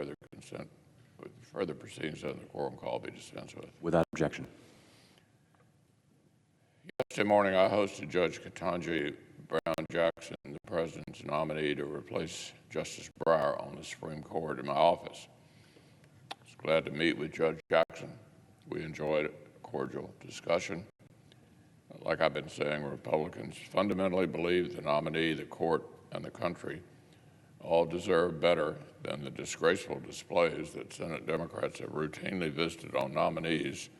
further consent, with further proceedings on the quorum call be dispensed with. Without objection. Yesterday morning, I hosted Judge Ketanji Brown Jackson, the President's nominee to replace Justice Breyer on the Supreme Court, in my office. I was glad to meet with Judge Jackson. We enjoyed a cordial discussion. Like I've been saying, Republicans fundamentally believe the nominee, the court, and the country all deserve better than the disgraceful displays that Senate Democrats have routinely visited on nominees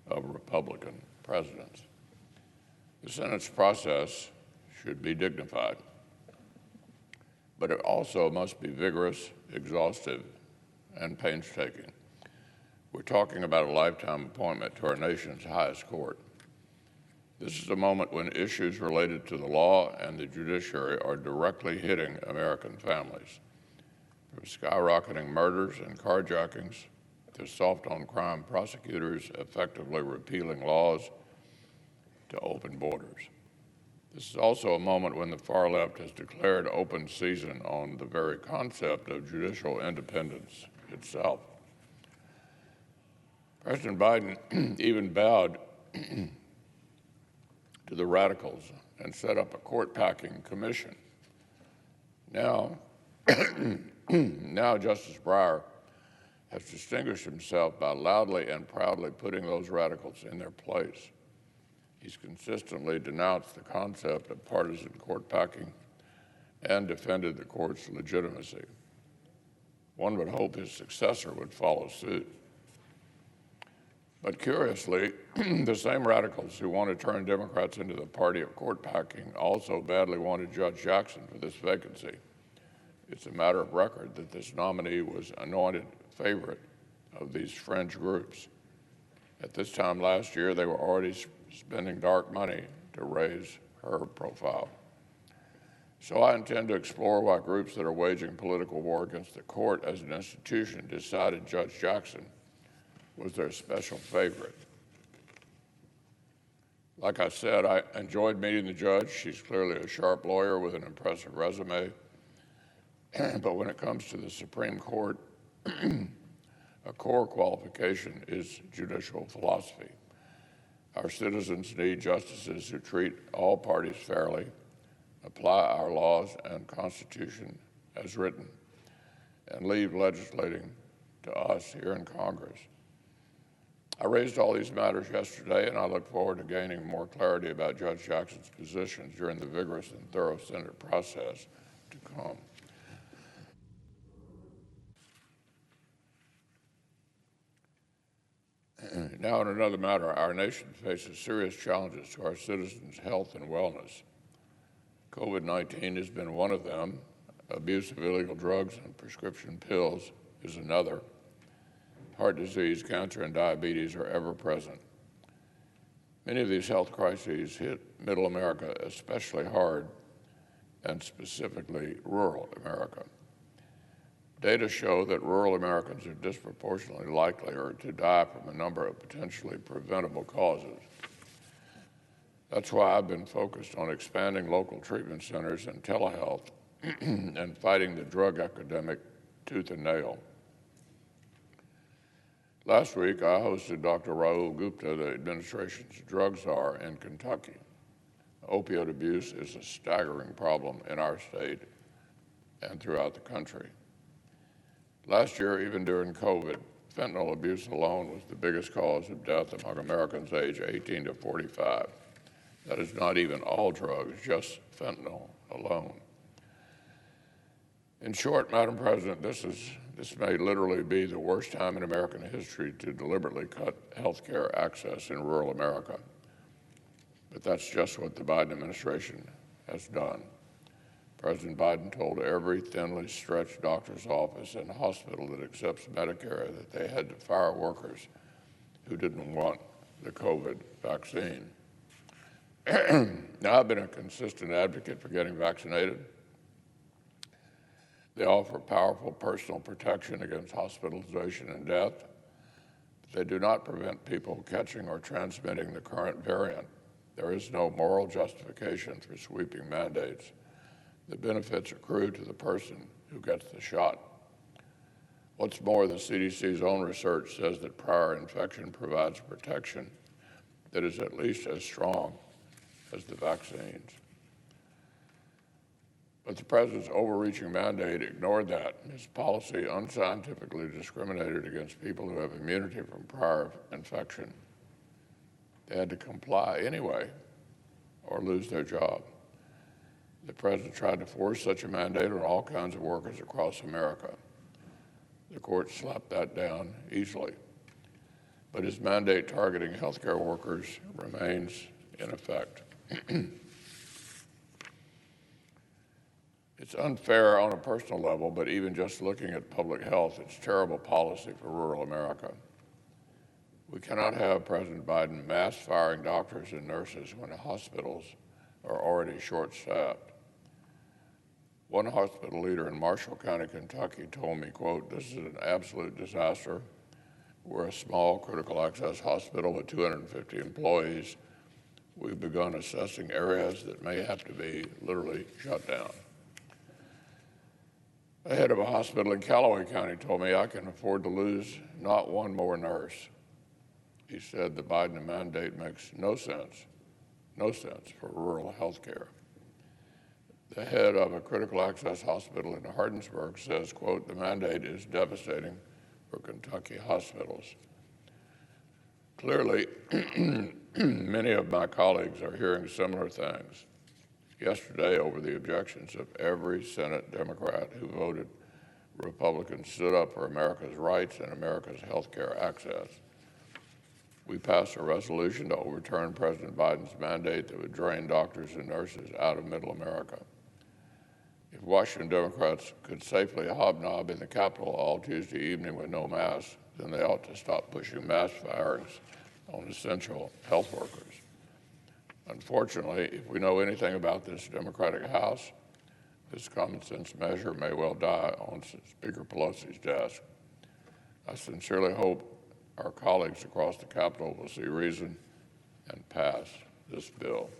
of Republican presidents. The Senate's process should be dignified, but it also must be vigorous, exhaustive, and painstaking. We're talking about a lifetime appointment to our nation's highest court. This is a moment when issues related to the law and the judiciary are directly hitting American families. From skyrocketing murders and carjackings to soft-on-crime prosecutors effectively repealing laws to open borders. This is also a moment when the far left has declared open season on the very concept of judicial independence itself. President Biden even bowed to the radicals and set up a court-packing commission. Now, Justice Breyer has distinguished himself by loudly and proudly putting those radicals in their place. He's consistently denounced the concept of partisan court packing and defended the court's legitimacy. One would hope his successor would follow suit. But curiously, the same radicals who want to turn Democrats into the party of court packing also badly wanted Judge Jackson for this vacancy. It's a matter of record that this nominee was anointed favorite of these fringe groups. At this time last year, they were already spending dark money to raise her profile. So I intend to explore why groups that are waging political war against the court as an institution decided Judge Jackson was their special favorite. Like I said, I enjoyed meeting the judge. She's clearly a sharp lawyer with an impressive resume. But when it comes to the Supreme Court, a core qualification is judicial philosophy. Our citizens need justices who treat all parties fairly, apply our laws and Constitution as written, and leave legislating to us here in Congress. I raised all these matters yesterday, and I look forward to gaining more clarity about Judge Jackson's positions during the vigorous and thorough Senate process to come. Now, in another matter, our nation faces serious challenges to our citizens' health and wellness. COVID-19 has been one of them. Abuse of illegal drugs and prescription pills is another. Heart disease, cancer, and diabetes are ever present. Many of these health crises hit middle America especially hard, and specifically rural America. Data show that rural Americans are disproportionately likelier to die from a number of potentially preventable causes. That's why I've been focused on expanding local treatment centers and telehealth and fighting the drug epidemic tooth and nail. Last week, I hosted Dr. Rahul Gupta, the administration's drug czar, in Kentucky. Opioid abuse is a staggering problem in our state and throughout the country. Last year, even during COVID, fentanyl abuse alone was the biggest cause of death among Americans aged 18 to 45. That is not even all drugs, just fentanyl alone. In short, Madam President, this may literally be the worst time in American history to deliberately cut health care access in rural America. But that's just what the Biden administration has done. President Biden told every thinly stretched doctor's office and hospital that accepts Medicare that they had to fire workers who didn't want the COVID vaccine. Now, I've been a consistent advocate for getting vaccinated. They offer powerful personal protection against hospitalization and death. They do not prevent people catching or transmitting the current variant. There is no moral justification for sweeping mandates. The benefits accrue to the person who gets the shot. What's more, the CDC's own research says that prior infection provides protection that is at least as strong as the vaccines. But the president's overreaching mandate ignored that. His policy unscientifically discriminated against people who have immunity from prior infection. They had to comply anyway or lose their job. The president tried to force such a mandate on all kinds of workers across America. The court slapped that down easily. But his mandate targeting healthcare workers remains in effect. It's unfair on a personal level, but even just looking at public health, it's terrible policy for rural America. We cannot have President Biden mass firing doctors and nurses when the hospitals are already short-staffed. One hospital leader in Marshall County, Kentucky told me, quote, "This is an absolute disaster. We're a small critical access hospital with 250 employees. We've begun assessing areas that may have to be literally shut down." The head of a hospital in Callaway County told me, "I can afford to lose not one more nurse." He said the Biden mandate makes no sense for rural health care. The head of a critical access hospital in Hardinsburg says, quote, "The mandate is devastating for Kentucky hospitals." Clearly, many of my colleagues are hearing similar things. Yesterday, over the objections of every Senate Democrat who voted Republican, stood up for America's rights and America's health care access. We passed a resolution to overturn President Biden's mandate that would drain doctors and nurses out of middle America. If Washington Democrats could safely hobnob in the Capitol all Tuesday evening with no mask, then they ought to stop pushing mass firings on essential health workers. Unfortunately, if we know anything about this Democratic House, this common sense measure may well die on Speaker Pelosi's desk. I sincerely hope our colleagues across the Capitol will see reason and pass this bill.